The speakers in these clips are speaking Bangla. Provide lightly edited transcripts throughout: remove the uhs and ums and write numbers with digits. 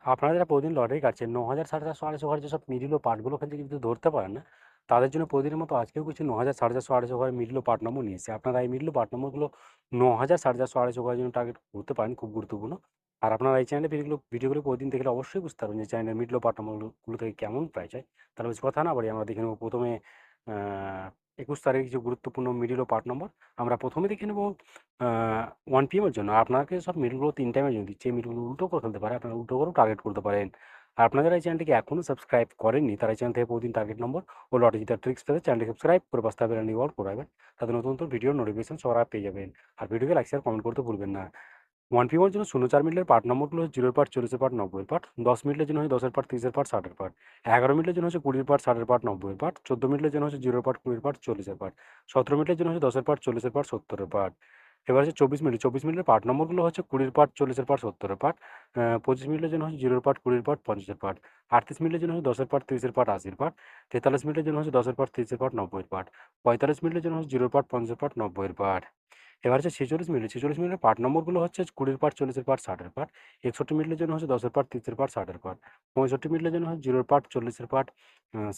আপনারা যারা প্রতিদিন লটারি কাটছেন ৯,০০০, ৪,৫০০, ২৫০ ঘরের যেসব মিডল ও পার্টগুলো খেলতে কিন্তু ধরতে পারেন না, তাদের জন্য প্রতিদিনের মতো আজকেও কিছু ৯,০০০, ৪,৫০০, ২৫০ ঘরের মিডল ও পার্ট নম্বর নিয়ে এসেছি। আপনারা এই মিডল ও পার্ট নম্বরগুলো ৯,০০০, ৪,৫০০, ২৫০ ঘরের জন্য টার্গেট করতে পারেন, খুব গুরুত্বপূর্ণ। আর আপনারা এই চ্যানেলে ভিডিওগুলো প্রতিদিন দেখলে অবশ্যই বুঝতে পারবেন যে চ্যানেলের মিডল ও পার্ট নম্বরগুলো থেকে কেমন প্রাইস হয়। তাহলে বেশি কথা না বাড়িয়ে আমরা দেখে নেব প্রথমে ২১ তারিখে কিছু গুরুত্বপূর্ণ মিডল ও পার্ট নম্বর। আমরা প্রথমে দেখে নেব 1 PM এর জন্য। আপনাকে সব মিডলগুলো ৩ টাইমের জন্য দিচ্ছি। এই মিডলগুলো উল্টো করে খেলতে পারে। আপনারা উল্টো করেও টার্গেট করতে পারেন। আর আপনারা যারা এই চ্যানেলটিকে এখনও সাবস্ক্রাইব করেননি, তারা এই চ্যানেল থেকে প্রতিদিন টার্গেট নম্বর ও লটারি জেতার ট্রিক্স পেতে চ্যানেলটি সাবস্ক্রাইব করে পাশে থাকা বেল আইকনটি অল করে রাখবেন। তাতে নতুন নতুন ভিডিওর নোটিফিকেশন সবার আগে পেয়ে যাবেন। আর ভিডিওকে লাইক, শেয়ার, কমেন্ট করতে ভুলবেন না। 1 PM এর জন্য ০৪ মিনিটের পার্ট নম্বরগুলো হচ্ছে 0 এর পার্ট, 40 এর পার্ট, 90 এর পার্ট। 10 মিনিটের জন্য হচ্ছে 10 এর পার্ট, 30 এর পার্ট, 60 এর পার্ট। 11 মিনিটের জন্য হচ্ছে 20 এর পার্ট, 60 এর পার্ট, 90 এর পার্ট। 14 মিনিটের জন্য হচ্ছে 0 এর পার্ট, 20 এর পার্ট, 40 এর পার্ট। 17 মিনিটের জন্য হচ্ছে 10 এর পার্ট, 40 এর পার্ট, 70 এর পার্ট। এবার হচ্ছে 24 মিনিটের পার্ট নম্বরগুলো হচ্ছে 20 এর পার্ট, 40 এর পার্ট, 70 এর পার্ট। 25 মিনিটের জন্য হচ্ছে 0 এর পার্ট, 20 এর পার্ট, 50 এর পার্ট। 38 মিনিটের জন্য হচ্ছে 10 এর পার্ট, 30 এর পার্ট, 80 এর পার্ট। 43 মিনিটের জন্য হচ্ছে 10 এর পার্ট, 30 এর পার্ট, 90 এর পার্ট। 45 মিনিটের জন্য হচ্ছে 0 এর পার্ট, 50 এর পার্ট, 90 এর পার্ট। এবার হচ্ছে 46 মিনিটের পার্ট নম্বরগুলো হচ্ছে 20 এর পার্ট, 40 এর পার্ট, 60 এর পার্ট। 61 মিনিটের জন্য হচ্ছে 10 এর পার্ট, 30 এর পার্ট, 60 এর পার্ট। 65 মিনিটের জন্য হচ্ছে 0 এর পার্ট, 40 এর পার্ট,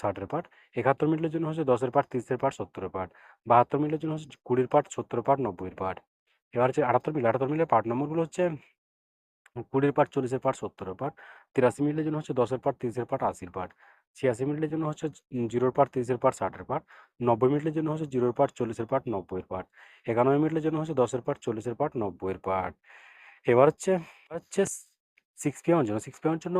60 এর পার্ট। 71 মিনিটের জন্য হচ্ছে 10 এর পার্ট, 30 এর পার্ট, 70 এর পার্ট। 72 মিনিটের জন্য হচ্ছে 20 এর পার্ট, 70 এর পার্ট, 90 এর পার্ট। এবার হচ্ছে 78 মিনিটের পার্ট নম্বরগুলো হচ্ছে 20 এর পার্ট, 40 এর পার্ট, 70 এর পার্ট। 83 মিনিটের জন্য হচ্ছে 10 এর পার্ট, 30 এর পার্ট, 80 এর পার্ট। 86 মিনিটের জন্য হচ্ছে 0 এর পার্ট, 30 এর পার্ট, 60 এর পার্ট। 90 মিনিটের জন্য হচ্ছে 0 এর পার্ট, 40 এর পার্ট, 90 এর পার্ট। 91 মিনিটের জন্য হচ্ছে 10 এর পার্ট, 40 এর পার্ট, 90 এর পার্ট। এবার হচ্ছে 6 PM এর জন্য। 6 PM এর জন্য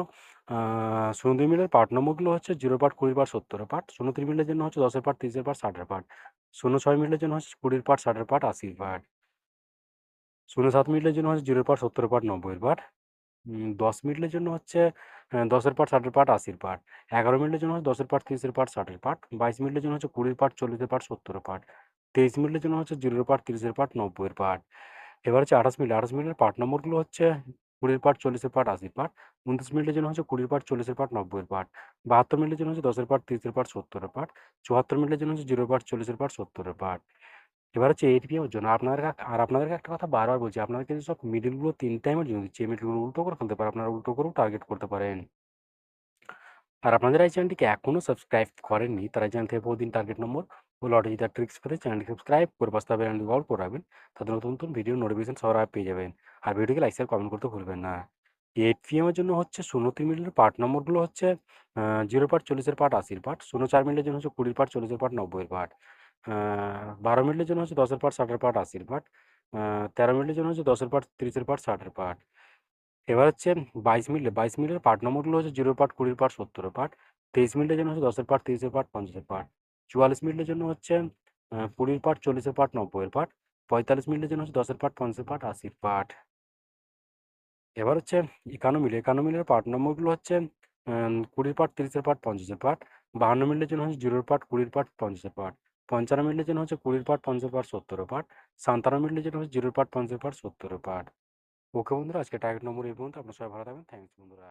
02 মিনিটের পার্ট নম্বরগুলো হচ্ছে 0 পার্ট, 20 পার্ট, 70 এর পার্ট। 03 মিনিটের জন্য হচ্ছে 10 এর পার্ট, 30 এর পার্ট, 60 এর পার্ট। 06 মিনিটের জন্য হচ্ছে 20 এর পার্ট, 60 এর পার্ট, 80 এর পার্ট। 07 মিনিটের জন্য হচ্ছে 0 এর পার্ট, 70 এর পার্ট, 90 এর পার্ট। 10 মিনিটের জন্য হচ্ছে 10 এর পার্ট, 60 এর পার্ট, 80 এর পার্ট। 11 মিনিটের জন্য হচ্ছে 10 এর পার্ট, 30 এর পার্ট, 60 এর পার্ট। 22 মিনিটের জন্য হচ্ছে 20 এর পার্ট, 40 এর পার্ট, 70 এর পার্ট। 23 মিনিটের জন্য হচ্ছে 0 এর পার্ট, 30 এর পার্ট, 90 এর পার্ট। এবার হচ্ছে 28 মিনিটের পার্ট নম্বরগুলো হচ্ছে 20 এর পার্ট, 40 এর পার্ট, 80 এর পার্ট। 29 মিনিটের জন্য হচ্ছে 20 এর পার্ট, 40 এর পার্ট, 90 এর পার্ট। 72 মিনিটের জন্য হচ্ছে 10 এর পার্ট, 30 এর পার্ট, 70 এর পার্ট। 74 মিনিটের জন্য হচ্ছে 0 এর পার্ট, 40 এর পার্ট, 70 এর পার্ট। এবার হচ্ছে 8 PM এর জন্য আপনাদেরকে একটা কথা বারবার বলছি, আপনারা কিন্তু সব মিডলগুলো 3 টাইমের জন্য দিচ্ছি। এই মিডলগুলো উল্টো করে ফেলতে পারেন। আপনারা উল্টো করেও টার্গেট করতে পারেন। আর আপনারা এই চ্যানেলটিকে এখনও সাবস্ক্রাইব করেননি, তারা এই চ্যানেল থেকে প্রতিদিন টার্গেট নম্বর ও লটারি জেতার ট্রিক্স পেতে চ্যানেলটি সাবস্ক্রাইব করে পাশে থাকা বেল আইকনটি অল করে রাখবেন। তাতে নতুন নতুন ভিডিও নোটিফিকেশন সবার আগে পেয়ে যাবেন। আর ভিডিওকে লাইক, শেয়ার, কমেন্ট করতে ভুলবেন না। 8 PM এর জন্য হচ্ছে 03 মিনিটের পার্ট নম্বরগুলো হচ্ছে 0 পার্ট, 40 এর পার্ট, 80 এর পার্ট। 04 মিনিটের জন্য হচ্ছে 20 পার্ট, 40 এর পার্ট, 90 এর পার্ট। 12 মিনিটের জন্য হচ্ছে 10 এর পার্ট, 60 এর পার্ট, 80 এর পার্ট। 13 মিনিটের জন্য হচ্ছে 10 এর পার্ট, 30 এর পার্ট, 60 এর পার্ট। এবার হচ্ছে 22 মিনিটের পার্ট নম্বরগুলো হচ্ছে 0 পার্ট, 20 পার্ট, 70 পার্ট। 23 মিনিটের জন্য হচ্ছে 10 এর পার্ট, 30 এর পার্ট, 50 এর পার্ট। 44 মিনিটের জন্য হচ্ছে 20 পার্ট, 40 এর পার্ট, 90 এর পার্ট। 45 মিনিটের জন্য হচ্ছে 10 এর পার্ট, 50 এর পার্ট, 80 এর পার্ট। এবার হচ্ছে 51 মিনিটের পার্ট নম্বরগুলো হচ্ছে 20 পার্ট, 30 এর পার্ট, 50 এর পার্ট। 52 মিনিটের জন্য হচ্ছে 0 এর পার্ট, 20 পার্ট, 50 এর পার্ট। 55 মিনিটের জন্য হচ্ছে 20 পার্ট, 50 পার্ট, 70 এর পার্ট। 57 মিনিটের জন্য হচ্ছে 0 পার্ট, 50 পার্ট, 70 পার্ট। ওকে বন্ধুরা, আজকে টার্গেট নম্বর এই পর্যন্ত। আপনারা সবাই ভালো থাকবেন। থ্যাংকস বন্ধুরা।